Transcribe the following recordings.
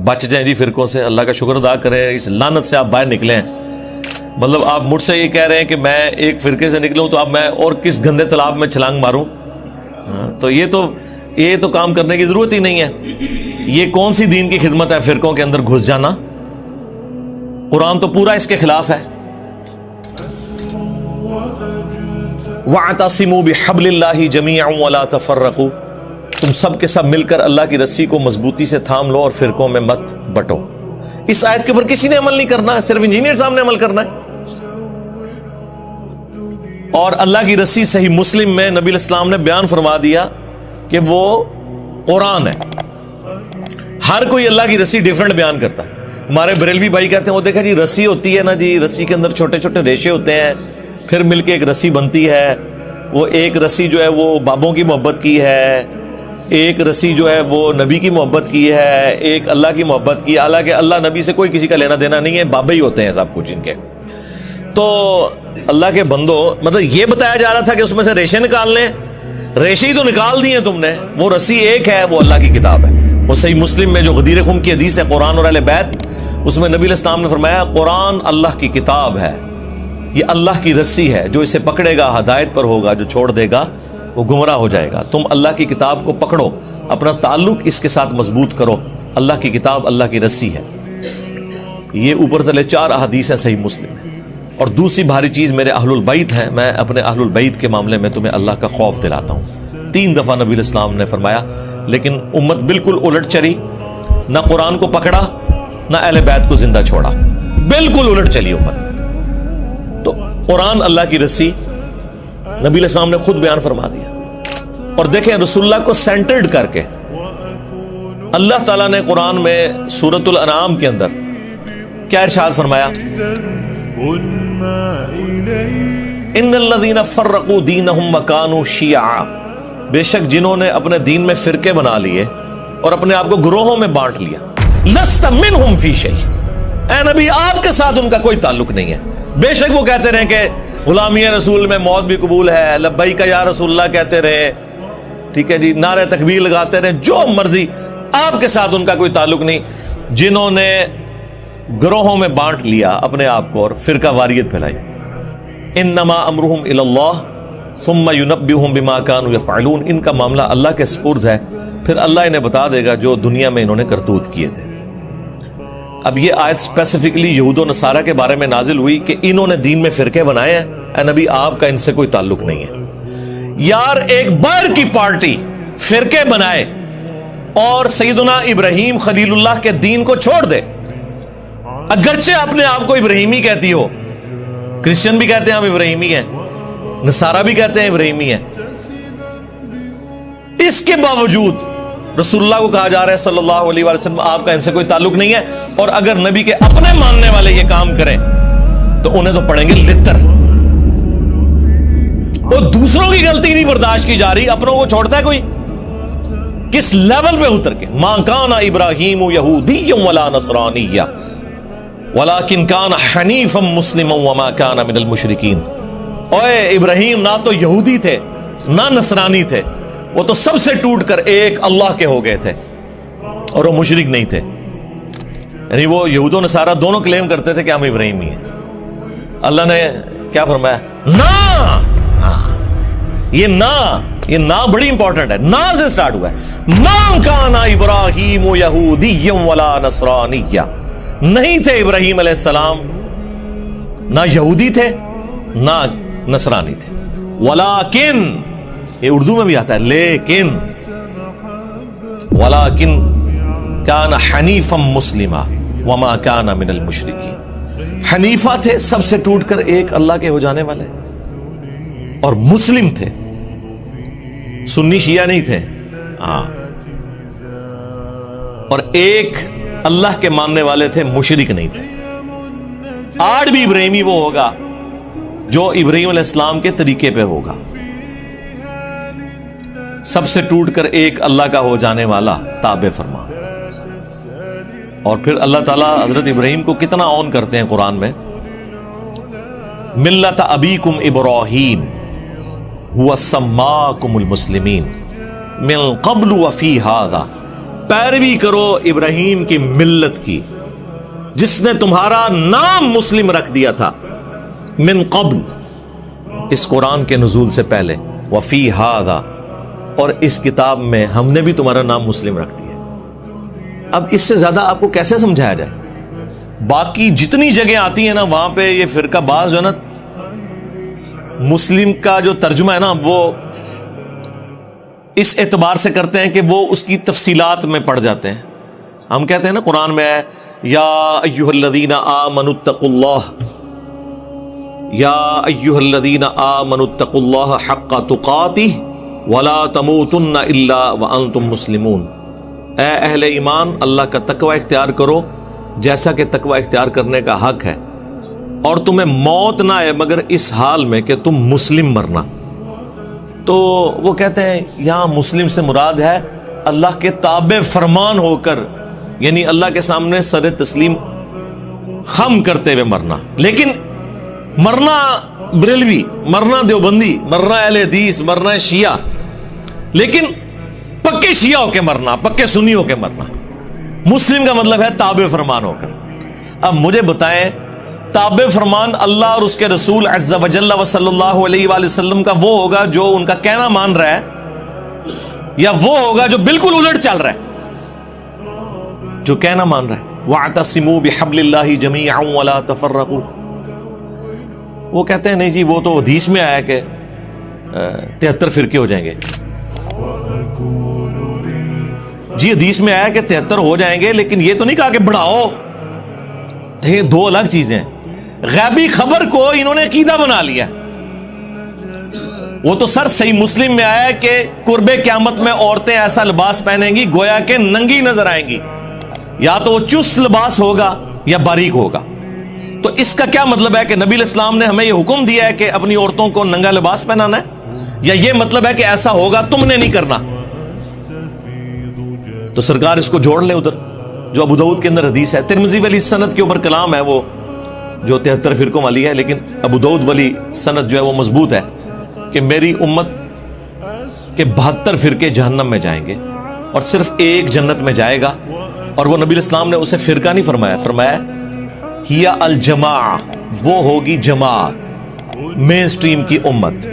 بچ جائیں جی فرقوں سے، اللہ کا شکر ادا کریں، اس لعنت سے آپ باہر نکلیں. مطلب آپ مجھ سے یہ کہہ رہے ہیں کہ میں ایک فرقے سے نکلوں تو اب میں اور کس گندے تالاب میں چھلانگ ماروں؟ تو یہ تو کام کرنے کی ضرورت ہی نہیں ہے. یہ کون سی دین کی خدمت ہے فرقوں کے اندر گھس جانا؟ قرآن تو پورا اس کے خلاف ہے. وَاعْتَصِمُوا بِحَبْلِ اللَّهِ جَمِيعًا وَلَا تَفَرَّقُوا، تم سب کے سب مل کر اللہ کی رسی کو مضبوطی سے تھام لو اور فرقوں میں مت بٹو. اس آیت کے اوپر کسی نے عمل نہیں کرنا ہے، صرف انجینئر صاحب نے عمل کرنا ہے. اور اللہ کی رسی صحیح مسلم میں نبی علیہ السلام نے بیان فرما دیا کہ وہ قرآن ہے. ہر کوئی اللہ کی رسی ڈیفرنٹ بیان کرتا ہے. ہمارے بریلوی بھائی کہتے ہیں وہ دیکھا جی رسی ہوتی ہے نا جی، رسی کے اندر چھوٹے چھوٹے ریشے ہوتے ہیں، پھر مل کے ایک رسی بنتی ہے. وہ ایک رسی جو ہے وہ بابوں کی محبت کی ہے، ایک رسی جو ہے وہ نبی کی محبت کی ہے، ایک اللہ کی محبت کی. حالانکہ اللہ نبی سے کوئی کسی کا لینا دینا نہیں ہے، بابے ہی ہوتے ہیں سب کچھ ان کے. تو اللہ کے بندو، مطلب یہ بتایا جا رہا تھا کہ اس میں سے ریشے نکال لیں، ریشے ہی تو نکال دیے تم نے. وہ رسی ایک ہے، وہ اللہ کی کتاب ہے. وہ صحیح مسلم میں جو غدیر خم کی حدیث ہے قرآن اور اہل بیت، اس میں نبی علیہ السلام نے فرمایا قرآن اللہ کی کتاب ہے، یہ اللہ کی رسی ہے، جو اسے پکڑے گا ہدایت پر ہوگا، جو چھوڑ دے گا وہ گمراہ ہو جائے گا. تم اللہ کی کتاب کو پکڑو، اپنا تعلق اس کے ساتھ مضبوط کرو. اللہ کی کتاب اللہ کی رسی ہے. یہ اوپر تلے 4 احادیث ہیں صحیح مسلم میں. اور دوسری بھاری چیز میرے اہل البیت ہیں. میں اپنے اہل البیت کے معاملے میں تمہیں اللہ کا خوف دلاتا ہوں. 3 دفعہ نبی علیہ السلام نے فرمایا، لیکن امت بالکل الٹ چلی، نہ قرآن کو پکڑا نہ اہل بیت کو زندہ چھوڑا، بالکل الٹ چلی امت. تو قرآن اللہ کی رسی نبی علیہ السلام نے خود بیان فرما دیا. اور دیکھیں رسول اللہ کو سینٹرڈ کر کے اللہ تعالیٰ نے قرآن میں سورۃ الانعام کے اندر کیا ارشاد فرمایا؟ ان الذین فرقوا دینہم وکانوا شیعا، بے شک جنہوں نے اپنے دین میں فرقے بنا لیے اور اپنے آپ کو گروہوں میں بانٹ لیا. لست منہم فی شیء، اے نبی آپ کے ساتھ ان کا کوئی تعلق نہیں ہے. بے شک وہ کہتے رہے کہ غلامی رسول میں موت بھی قبول ہے، لبیک یا رسول اللہ کہتے رہے، ٹھیک ہے جی، نعرہ تکبیر لگاتے رہے، جو مرضی، آپ کے ساتھ ان کا کوئی تعلق نہیں. جنہوں نے گروہوں میں بانٹ لیا اپنے آپ کو اور فرقہ واریت پھیلائی، انما امرہم الی اللہ ثم ینبئہم بما کانوا یفعلون، ان کا معاملہ اللہ کے سپرد ہے، پھر اللہ انہیں بتا دے گا جو دنیا میں انہوں نے کرتوت کیے تھے. اب یہ آیت اسپیسیفکلی یہود و نصارہ کے بارے میں نازل ہوئی کہ انہوں نے دین میں فرقے بنائے ہیں. اے نبی آپ کا ان سے کوئی تعلق نہیں ہے. یار ایک باہر کی پارٹی فرقے بنائے اور سیدنا ابراہیم خلیل اللہ کے دین کو چھوڑ دے، اگرچہ اپنے آپ کو ابراہیمی کہتی ہو، کرسچن بھی کہتے ہیں ہم ابراہیمی ہیں، نصارہ بھی کہتے ہیں ابراہیمی ہیں، اس کے باوجود رسول اللہ کو کہا جا رہا ہے صلی اللہ علیہ وسلم آپ کا ان سے کوئی تعلق نہیں ہے. اور اگر نبی کے اپنے ماننے والے یہ کام کریں تو انہیں تو پڑیں گے لتر. وہ دوسروں کی غلطی نہیں برداشت کی جا رہی، اپنوں کو چھوڑتا ہے کوئی؟ کس لیول پہ اتر کے؟ ما کان ابراہیم یہودی ولا نصرانی ولکن کان حنیفا مسلما وما کان من المشرکین. اوے ابراہیم نہ تو یہودی تھے نہ نصرانی تھے، وہ تو سب سے ٹوٹ کر ایک اللہ کے ہو گئے تھے اور وہ مشرک نہیں تھے. یعنی وہ یہود و نصارہ دونوں کلیم کرتے تھے کہ ہم ابراہیمی ہیں. اللہ نے کیا فرمایا؟ نا. یہ نا بڑی امپورٹنٹ ہے، نا سے سٹارٹ ہوا ہے. ما کان ابراہیم یہودی ولا نصرانی، نہیں تھے ابراہیم علیہ السلام نہ یہودی تھے نہ نصرانی تھے. ولیکن، یہ اردو میں بھی آتا ہے لیکن، ولیکن کان حنیفا مسلما وما کان من المشرکین. حنیفہ تھے، سب سے ٹوٹ کر ایک اللہ کے ہو جانے والے، اور مسلم تھے، سنی شیعہ نہیں تھے. اور ایک اللہ کے ماننے والے تھے، مشرک نہیں تھے. آج بھی ابراہیمی وہ ہوگا جو ابراہیم علیہ السلام کے طریقے پہ ہوگا، سب سے ٹوٹ کر ایک اللہ کا ہو جانے والا تابع فرما. اور پھر اللہ تعالیٰ حضرت ابراہیم کو کتنا آن کرتے ہیں قرآن میں. ملت ابیکم ابراہیم هو سماکم المسلمین من قبل وفی ھذا پیروی کرو ابراہیم کی ملت کی جس نے تمہارا نام مسلم رکھ دیا تھا من قبل، اس قرآن کے نزول سے پہلے، وفی ھذا، اور اس کتاب میں ہم نے بھی تمہارا نام مسلم رکھ دیا۔ اب اس سے زیادہ آپ کو کیسے سمجھایا جائے؟ باقی جتنی جگہ آتی ہیں نا وہاں پہ یہ فرقہ باز جو ہے نا مسلم کا جو ترجمہ ہے نا وہ اس اعتبار سے کرتے ہیں کہ وہ اس کی تفصیلات میں پڑ جاتے ہیں۔ ہم کہتے ہیں نا قرآن میں ہے یا ایھا الذین آمنوا اتقوا اللہ، یا ایھا الذین آمنوا اتقوا اللہ حق تقاتہ ولا تموتن الا وانتم مسلمون، اے اہل ایمان اللہ کا تقوی اختیار کرو جیسا کہ تقوی اختیار کرنے کا حق ہے، اور تمہیں موت نہ آئے مگر اس حال میں کہ تم مسلم مرنا۔ تو وہ کہتے ہیں یہاں مسلم سے مراد ہے اللہ کے تابع فرمان ہو کر، یعنی اللہ کے سامنے سر تسلیم خم کرتے ہوئے مرنا۔ لیکن مرنا بریلوی، مرنا دیوبندی، مرنا اہل حدیث، مرنا شیعہ، لیکن پکے شیعہ ہو کے مرنا، پکے سنی ہو کے مرنا۔ مسلم کا مطلب ہے تابع فرمان ہو کر۔ اب مجھے بتائیں تابع فرمان اللہ اور اس کے رسول عز وجل و صلی اللہ علیہ وآلہ وسلم کا وہ ہوگا جو ان کا کہنا مان رہا ہے، یا وہ ہوگا جو بالکل الٹ چل رہا ہے، جو کہنا مان رہا ہے وَاعْتَصِمُوا بِحَبْلِ اللَّهِ جَمِيعًا وَلَا تَفَرَّقُوا۔ وہ کہتے ہیں نہیں جی وہ تو حدیث میں آیا کہ 73 فرقے ہو جائیں گے، جی حدیث میں آیا کہ 73 ہو جائیں گے، لیکن یہ تو نہیں کہا کہ بڑھاؤ۔ یہ دو الگ چیزیں ہیں۔ غیبی خبر کو انہوں نے عقیدہ بنا لیا۔ وہ تو سر صحیح مسلم میں آیا کہ قرب قیامت میں عورتیں ایسا لباس پہنیں گی گویا کہ ننگی نظر آئیں گی، یا تو وہ چست لباس ہوگا یا باریک ہوگا۔ تو اس کا کیا مطلب ہے کہ نبی الاسلام نے ہمیں یہ حکم دیا ہے کہ اپنی عورتوں کو ننگا لباس پہنانا ہے، یا یہ مطلب ہے کہ ایسا ہوگا تم نے نہیں کرنا؟ تو سرکار اس کو جوڑ لیں ادھر جو ابو داؤد کے اندر حدیث ہے۔ ترمذی والی سند کے اوپر کلام ہے وہ جو 73 فرقوں والی ہے، لیکن ابو داؤد والی سند جو ہے وہ مضبوط ہے کہ میری امت کے 72 فرقے جہنم میں جائیں گے اور صرف ایک جنت میں جائے گا، اور وہ نبی الاسلام نے اسے فرقہ نہیں فرمایا، فرمایا ہی الجماع، وہ ہوگی جماعت، مین سٹریم کی امت۔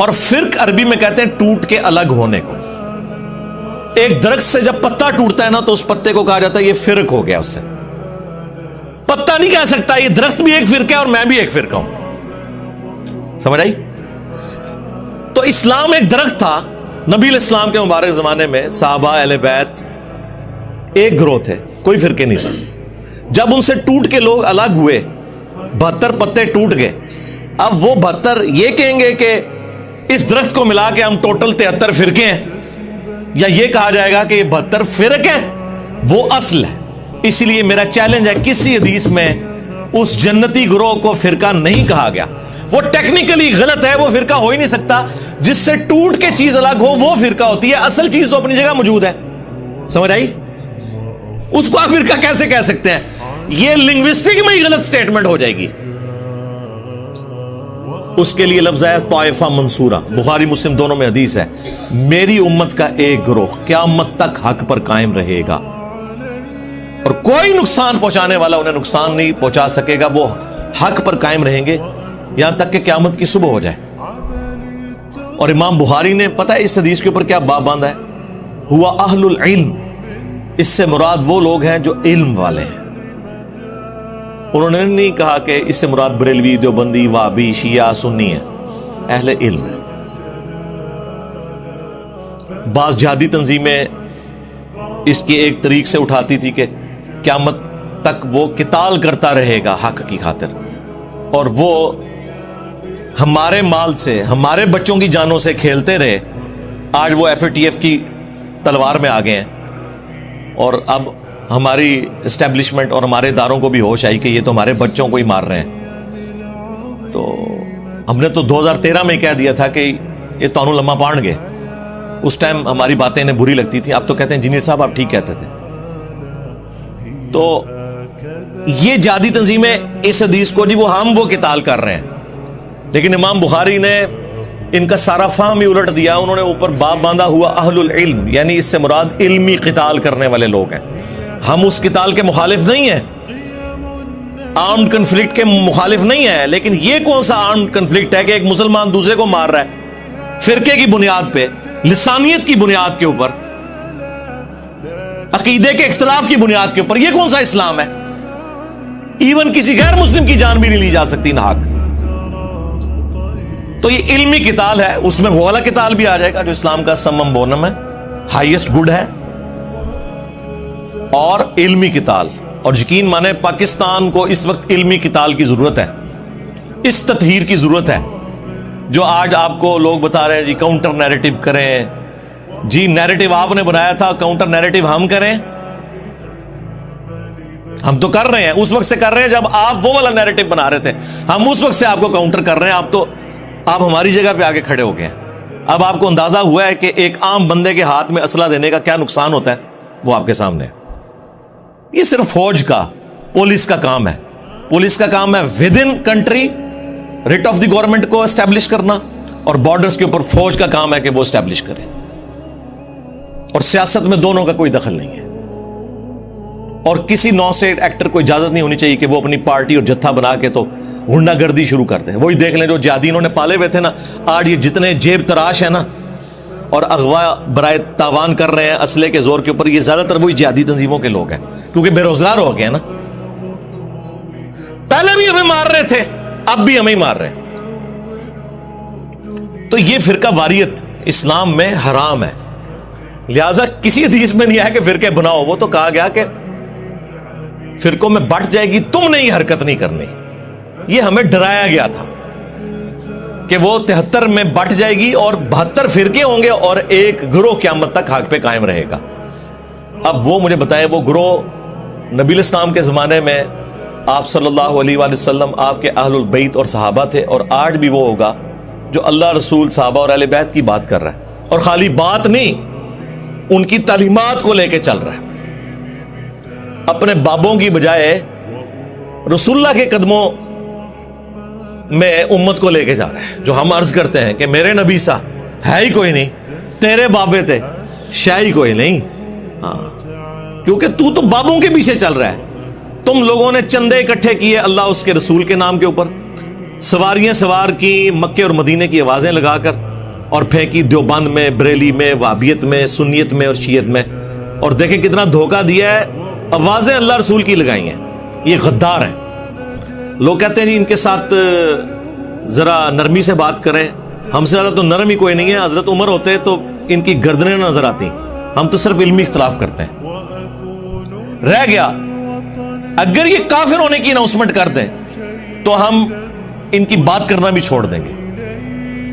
اور فرق عربی میں کہتے ہیں ٹوٹ کے الگ ہونے کو۔ ایک درخت سے جب پتا ٹوٹتا ہے نا تو اس پتے کو کہا جاتا ہے یہ فرق ہو گیا، اس سے پتا نہیں کہہ سکتا یہ درخت بھی ایک فرقہ ہے اور میں بھی ایک فرقہ ہوں۔ سمجھ آئی؟ تو اسلام ایک درخت تھا، نبی الاسلام کے مبارک زمانے میں صحابہ اہل بیت ایک گروہ تھے، کوئی فرقے نہیں تھا۔ جب ان سے ٹوٹ کے لوگ الگ ہوئے، 72 پتے ٹوٹ گئے، اب وہ 72 یہ کہیں گے کہ اس درخت کو ملا کے ہم ٹوٹل 73 فرقے ہیں، یا یہ کہا جائے گا کہ یہ 72 فرق ہیں، وہ اصل ہے۔ اس لیے میرا چیلنج ہے کسی حدیث میں اس جنتی گروہ کو فرقہ نہیں کہا گیا، وہ ٹیکنیکلی غلط ہے، وہ فرقہ ہو ہی نہیں سکتا۔ جس سے ٹوٹ کے چیز الگ ہو وہ فرقہ ہوتی ہے، اصل چیز تو اپنی جگہ موجود ہے۔ سمجھ آئی؟ اس کو آپ فرقہ کیسے کہہ سکتے ہیں؟ یہ لنگوسٹک میں ہی غلط سٹیٹمنٹ ہو جائے گی۔ اس کے لیے لفظ ہے طائفہ منصورہ، بخاری مسلم دونوں میں حدیث ہے، میری امت کا ایک گروہ قیامت تک حق پر قائم رہے گا اور کوئی نقصان پہنچانے والا انہیں نقصان نہیں پہنچا سکے گا، وہ حق پر قائم رہیں گے یہاں تک کہ قیامت کی صبح ہو جائے۔ اور امام بخاری نے پتہ ہے اس حدیث کے اوپر کیا باب باندھا ہے؟ ہوا اہل العلم، اس سے مراد وہ لوگ ہیں جو علم والے ہیں۔ انہوں نے نہیں کہا کہ اس سے مراد بریلوی، دیوبندی، وہابی، شیعہ، سنی ہے، اہل علم ہے۔ بعض جہادی تنظیمیں اس کی ایک طریق سے اٹھاتی تھی کہ قیامت تک وہ قتال کرتا رہے گا حق کی خاطر، اور وہ ہمارے مال سے، ہمارے بچوں کی جانوں سے کھیلتے رہے۔ آج وہ FATF کی تلوار میں آ گئے ہیں، اور اب ہماری اسٹیبلشمنٹ اور ہمارے اداروں کو بھی ہوش آئی کہ یہ تو ہمارے بچوں کو ہی مار رہے ہیں۔ تو ہم نے تو 2013 میں کہہ دیا تھا کہ یہ تانوں لمحہ پان گے، اس ٹائم ہماری باتیں انہیں بری لگتی تھی، اب تو کہتے ہیں انجینئر صاحب آپ ٹھیک کہتے تھے۔ تو یہ جہادی تنظیمیں اس حدیث کو جی وہ ہم وہ قتال کر رہے ہیں، لیکن امام بخاری نے ان کا سارا فہم ہی الٹ دیا. انہوں نے اوپر باب باندھا ہوا اہل العلم، یعنی اس سے مراد علمی قتال کرنے والے لوگ ہیں. ہم اس قتال کے مخالف نہیں ہیں، آرمڈ کنفلکٹ کے مخالف نہیں ہیں، لیکن یہ کون سا آرمڈ کنفلکٹ ہے کہ ایک مسلمان دوسرے کو مار رہا ہے فرقے کی بنیاد پہ، لسانیت کی بنیاد کے اوپر، عقیدے کے اختلاف کی بنیاد کے اوپر؟ یہ کون سا اسلام ہے؟ ایون کسی غیر مسلم کی جان بھی نہیں لی جا سکتی ناحق. تو یہ علمی قتال ہے، اس میں وہ والا قتال بھی آ جائے گا جو اسلام کا سمم بونم ہے، ہائیسٹ گڈ ہے، اور علمی قتال. اور یقین مانے پاکستان کو اس وقت علمی قتال کی ضرورت ہے، اس تطہیر کی ضرورت ہے. جو آج آپ کو لوگ بتا رہے ہیں جی کاؤنٹر نیریٹو کریں، جی نیریٹو آپ نے بنایا تھا، کاؤنٹر نیریٹو ہم کریں. ہم تو کر رہے ہیں، اس وقت سے کر رہے ہیں جب آپ وہ والا نیریٹو بنا رہے تھے. ہم اس وقت سے آپ کو کاؤنٹر کر رہے ہیں. آپ ہماری جگہ پہ آگے کھڑے ہو گئے ہیں. اب آپ کو اندازہ ہوا ہے کہ ایک عام بندے کے ہاتھ میں اسلحہ دینے کا کیا نقصان ہوتا ہے، وہ آپ کے سامنے ہے. یہ صرف فوج کا، پولیس کا کام ہے. پولیس کا کام ہے with in country rate of the government کو اسٹیبلش کرنا، اور بارڈرز کے اوپر فوج کا کام ہے کہ وہ اسٹیبلش کرے. اور سیاست میں دونوں کا کوئی دخل نہیں ہے. اور کسی نان اسٹیٹ ایکٹر کو اجازت نہیں ہونی چاہیے کہ وہ اپنی پارٹی اور جتھا بنا کے تو غنڈہ گردی شروع کرتے ہیں. وہی دیکھ لیں جو جہادی انہوں نے پالے ہوئے تھے نا، آج یہ جتنے جیب تراش ہیں نا اور اغوا برائے تاوان کر رہے ہیں اسلحے کے زور کے اوپر، یہ زیادہ تر وہی جہادی تنظیموں کے لوگ ہیں، کیونکہ بے روزگار ہو گئے نا. پہلے بھی ہمیں مار رہے تھے، اب بھی ہمیں ہی مار رہے ہیں. تو یہ فرقہ واریت اسلام میں حرام ہے. لہذا کسی حدیث میں نہیں آیا کہ فرقے بناؤ. وہ تو کہا گیا کہ فرقوں میں بٹ جائے گی، تم نے یہ حرکت نہیں کرنی. یہ ہمیں ڈرایا گیا تھا کہ وہ 73 میں بٹ جائے گی اور 72 فرقے ہوں گے اور ایک گروہ قیامت تک حق پہ قائم رہے گا. اب وہ مجھے بتائیں، وہ گروہ نبی الاسلام کے زمانے میں آپ صلی اللہ علیہ وآلہ وسلم، آپ کے اہل البیت اور صحابہ تھے، اور آج بھی وہ ہوگا جو اللہ رسول صحابہ اور اہل بیت کی بات کر رہا ہے، اور خالی بات نہیں، ان کی تعلیمات کو لے کے چل رہا ہے. اپنے بابوں کی بجائے رسول اللہ کے قدموں میں امت کو لے کے جا رہا ہے. جو ہم عرض کرتے ہیں کہ میرے نبی سا ہے ہی کوئی نہیں، تیرے بابے تھے شاہ ہی کوئی نہیں. کیونکہ تو بابوں کے پیچھے چل رہا ہے. تم لوگوں نے چندے اکٹھے کیے اللہ اس کے رسول کے نام کے اوپر، سواریاں سوار کی مکے اور مدینے کی آوازیں لگا کر، اور پھینکی دیوبند میں، بریلی میں، وہابیت میں، سنیت میں اور شیعت میں. اور دیکھیں کتنا دھوکہ دیا ہے، آوازیں اللہ رسول کی لگائی ہیں. یہ غدار ہیں. لوگ کہتے ہیں جی ان کے ساتھ ذرا نرمی سے بات کریں. ہم سے زیادہ تو نرم ہی کوئی نہیں ہے. حضرت عمر ہوتے تو ان کی گردنیں نظر آتی. ہم تو صرف علمی اختلاف کرتے ہیں. رہ گیا اگر یہ کافر ہونے کی اناؤنسمنٹ کر دیں تو ہم ان کی بات کرنا بھی چھوڑ دیں گے.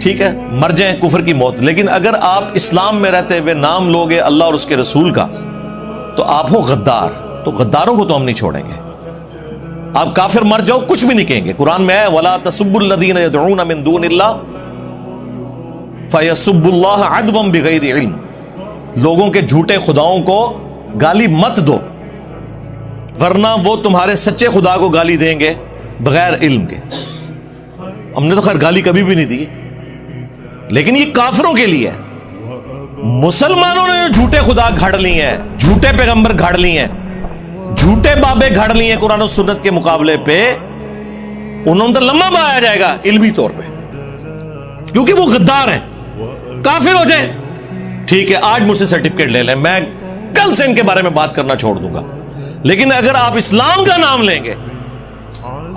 ٹھیک ہے، مر جائیں کفر کی موت. لیکن اگر آپ اسلام میں رہتے ہوئے نام لوگے اللہ اور اس کے رسول کا تو آپ ہو غدار. تو غداروں کو تو ہم نہیں چھوڑیں گے. آپ کافر مر جاؤ کچھ بھی نہیں کہیں گے. قرآن میں ہے وَلَا تَسُبُّوا الَّذِينَ يَدْعُونَ مِن دُونِ اللَّهِ فَيَسُبُّوا اللَّهَ عَدْوًا بِغَيْرِ عِلْمٍ. لوگوں کے جھوٹے خداؤں کو گالی مت دو، ورنہ وہ تمہارے سچے خدا کو گالی دیں گے بغیر علم کے. ہم نے تو خیر گالی کبھی بھی نہیں دی، لیکن یہ کافروں کے لیے ہے. مسلمانوں نے جو جھوٹے خدا گھڑ لی ہیں، جھوٹے پیغمبر گھڑ لی ہیں، جھوٹے بابے گھڑ لی ہیں قرآن و سنت کے مقابلے پہ، انہوں نے تو لمبا بہایا جائے گا علمی طور پہ، کیونکہ وہ غدار ہیں. کافر ہو جائیں ٹھیک ہے، آج مجھ سے سرٹیفکیٹ لے لیں، میں کل سے ان کے بارے میں بات کرنا چھوڑ دوں گا. لیکن اگر آپ اسلام کا نام لیں گے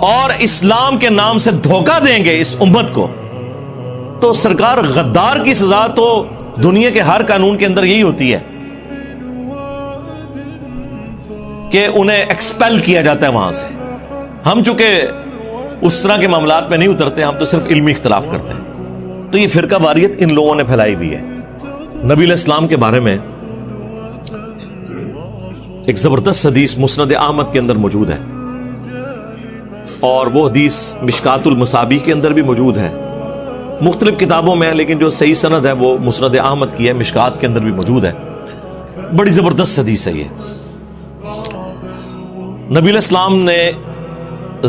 اور اسلام کے نام سے دھوکہ دیں گے اس امت کو، تو سرکار غدار کی سزا تو دنیا کے ہر قانون کے اندر یہی ہوتی ہے کہ انہیں ایکسپیل کیا جاتا ہے وہاں سے. ہم چونکہ اس طرح کے معاملات میں نہیں اترتے، ہم تو صرف علمی اختلاف کرتے ہیں. تو یہ فرقہ واریت ان لوگوں نے پھیلائی ہوئی ہے. نبی علیہ السلام کے بارے میں ایک زبردست حدیث مسند احمد کے اندر موجود ہے، اور وہ حدیث مشکات المصابیح کے اندر بھی موجود ہے، مختلف کتابوں میں، لیکن جو صحیح سند ہے وہ مسند احمد کی ہے، مشکات کے اندر بھی موجود ہے. بڑی زبردست حدیث ہے یہ. نبی علیہ السلام نے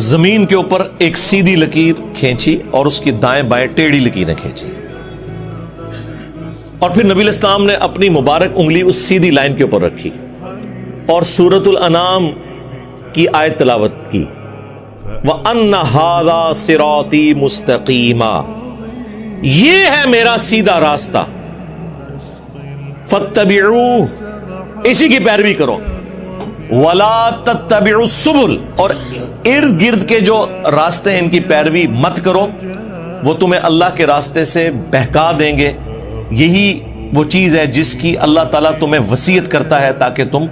زمین کے اوپر ایک سیدھی لکیر کھینچی اور اس کی دائیں بائیں ٹیڑھی لکیریں کھینچی. اور پھر نبی علیہ السلام نے اپنی مبارک انگلی اس سیدھی لائن کے اوپر رکھی اور سورۃ الانعام کی آیت تلاوت کی، وَأَنَّ هَذَا صِرَاطِي مُسْتَقِيمًا، یہ ہے میرا سیدھا راستہ، فَاتَّبِعُوهُ، اسی کی پیروی کرو، وَلَا تَتَّبِعُوا السُّبُلَ، اور ارد گرد کے جو راستے ہیں ان کی پیروی مت کرو، وہ تمہیں اللہ کے راستے سے بہکا دیں گے۔ یہی وہ چیز ہے جس کی اللہ تعالیٰ تمہیں وصیت کرتا ہے تاکہ تم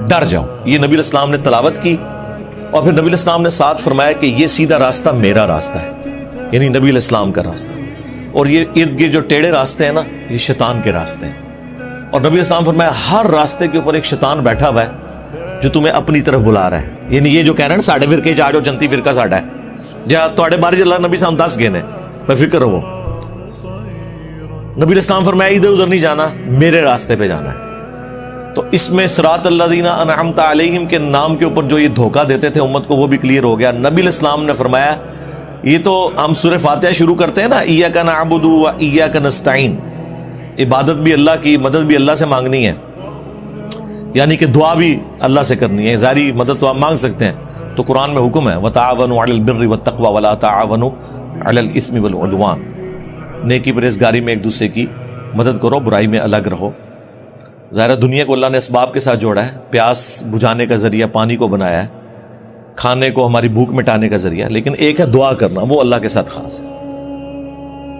ڈر جاؤ۔ یہ نبی علیہ السلام نے تلاوت کی، اور پھر نبی علیہ السلام نے ساتھ فرمایا کہ یہ سیدھا راستہ میرا راستہ ہے، یعنی نبی علیہ السلام کا راستہ، اور یہ ارد گرد جو ٹیڑھے راستے ہیں نا، یہ شیطان کے راستے ہیں۔ اور نبی علیہ السلام فرمایا ہر راستے کے اوپر ایک شیطان بیٹھا ہوا ہے جو تمہیں اپنی طرف بلا رہا ہے، یعنی یہ جو کہہ رہے ہیں نا ساڈے فرقے چ آ جاؤ، جنتی فرقہ ساڈا ہے، جہاں تواڈے بارے اللہ نبی صاحب 10 گنے بے فکر ہو۔ نبی علیہ السلام فرمایا ادھر ادھر نہیں جانا، میرے راستے پہ جانا ہے۔ تو اس میں صراط الذین انعمت علیہم کے نام کے اوپر جو یہ دھوکہ دیتے تھے امت کو، وہ بھی کلیئر ہو گیا۔ نبی علیہ السلام نے فرمایا یہ تو ہم سورہ فاتحہ شروع کرتے ہیں نا، ایاک نعبد و ایاک نستعین، عبادت بھی اللہ کی، مدد بھی اللہ سے مانگنی ہے، یعنی کہ دعا بھی اللہ سے کرنی ہے، ظاہری مدد تو آپ مانگ سکتے ہیں، تو قرآن میں حکم ہے وتعاونوا علی البر والتقوی ولا تعاونوا علی الاثم والعدوان، نیکی پرہیزگاری میں ایک دوسرے کی مدد کرو، برائی میں الگ رہو۔ ظاہر دنیا کو اللہ نے اسباب کے ساتھ جوڑا ہے، پیاس بجھانے کا ذریعہ پانی کو بنایا ہے، کھانے کو ہماری بھوک مٹانے کا ذریعہ، لیکن ایک ہے دعا کرنا، وہ اللہ کے ساتھ خاص ہے۔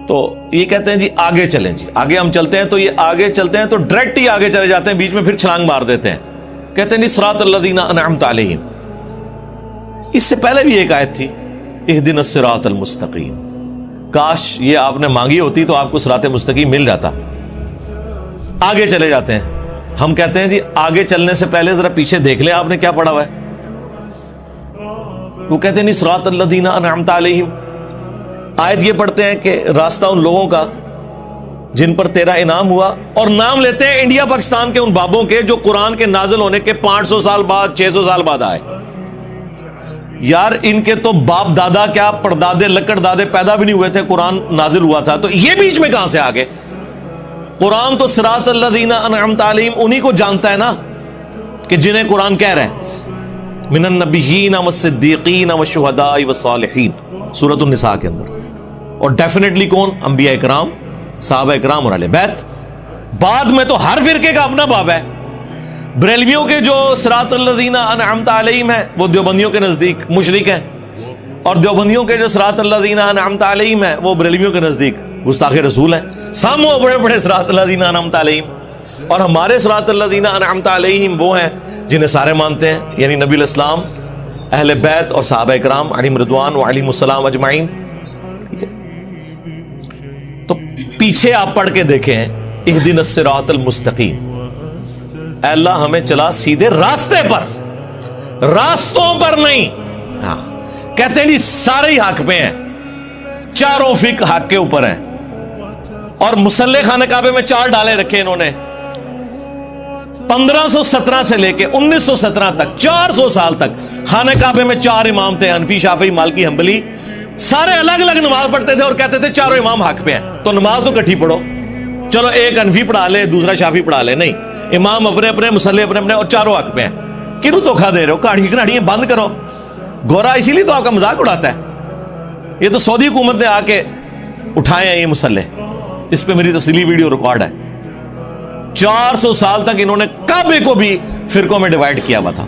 تو یہ کہتے ہیں جی آگے چلیں، جی آگے ہم چلتے ہیں، تو یہ آگے چلتے ہیں تو ڈائریکٹ ہی آگے چلے جاتے ہیں، بیچ میں پھر چھلانگ مار دیتے ہیں، کہتے ہیں جی صراط الذین انعمت علیہم۔ اس سے پہلے بھی ایک آیت تھی اہدنا الصراط المستقیم، کاش یہ آپ نے مانگی ہوتی تو آپ کو صراط مستقیم مل جاتا۔ آگے چلے جاتے ہیں، ہم کہتے ہیں جی آگے چلنے سے پہلے ذرا پیچھے دیکھ لیں آپ نے کیا پڑھا ہوا ہے۔ وہ کہتے ہیں نہیں صراط الذین انعمت علیہم، آیت یہ پڑھتے ہیں کہ راستہ ان لوگوں کا جن پر تیرا انعام ہوا، اور نام لیتے ہیں انڈیا پاکستان کے ان بابوں کے جو قرآن کے نازل ہونے کے 500 سال بعد 600 سال بعد آئے۔ یار ان کے تو باپ دادا کیا پردادے لکڑ دادے پیدا بھی نہیں ہوئے تھے، قرآن نازل ہوا تھا، تو یہ بیچ میں کہاں سے آ گئے؟ قرآن تو صراط الذین انعمت علیہم انہی کو جانتا ہے نا کہ جنہیں قرآن کہہ رہے ہیں من النبیین والصدیقین والشہداء والصالحین، سورۃ النساء کے اندر۔ اور ڈیفینیٹلی کون؟ انبیاء اکرام، صحابہ اکرام اور اہل بیت۔ بعد میں تو ہر فرقے کا اپنا باب ہے۔ بریلویوں کے جو صراط الذین انعمت علیہم ہیں وہ دیوبندیوں کے نزدیک مشرک ہیں، اور دیوبندیوں کے جو صراط الذین انعمت علیہم ہیں وہ بریلویوں کے نزدیک گستاخ رسول ہیں۔ سامو بڑے بڑے صراط الذین انعمت علیہم، اور ہمارے صراط الذین انعمت علیہم وہ ہیں جنہیں سارے مانتے ہیں، یعنی نبی علیہ السلام، اہل بیت اور صحابہ اکرام علیہم رضوان و علیہم السلام اجمعین۔ تو پیچھے آپ پڑھ کے دیکھیں اہدنا الصراط المستقیم، اے اللہ ہمیں چلا سیدھے راستے پر، راستوں پر نہیں۔ ہاں کہتے ہیں جی سارے ہی حق پہ ہیں، چاروں فقہ حق کے اوپر ہیں، اور مسلح خانہ کعبے میں 4 ڈالے رکھے انہوں نے 1517 سے لے کے 1917 تک، 400 سال تک خانہ کعبے میں 4 امام تھے، حنفی شافعی مالکی حنبلی، سارے الگ الگ نماز پڑھتے تھے اور کہتے تھے چاروں امام حق پہ ہیں، تو نماز تو کٹھی پڑھو، چلو ایک حنفی پڑھا لے دوسرا شافعی پڑھا لے، نہیں، امام اپنے اپنے، مسلح اپنے اپنے، اور چاروں حق پہ ہیں۔ کیوں دھوکھا دے رہے ہو؟ کہانیاں بند کرو۔ گورا اسی لیے تو آپ کا مذاق اڑاتا ہے، یہ تو سعودی حکومت نے آ کے اٹھائے ہیں یہ مسلح، اس پہ میری تفصیلی ویڈیو ریکارڈ ہے۔ 400 سال تک انہوں نے کعبے کو بھی فرقوں میں ڈیوائیڈ کیا ہوا تھا۔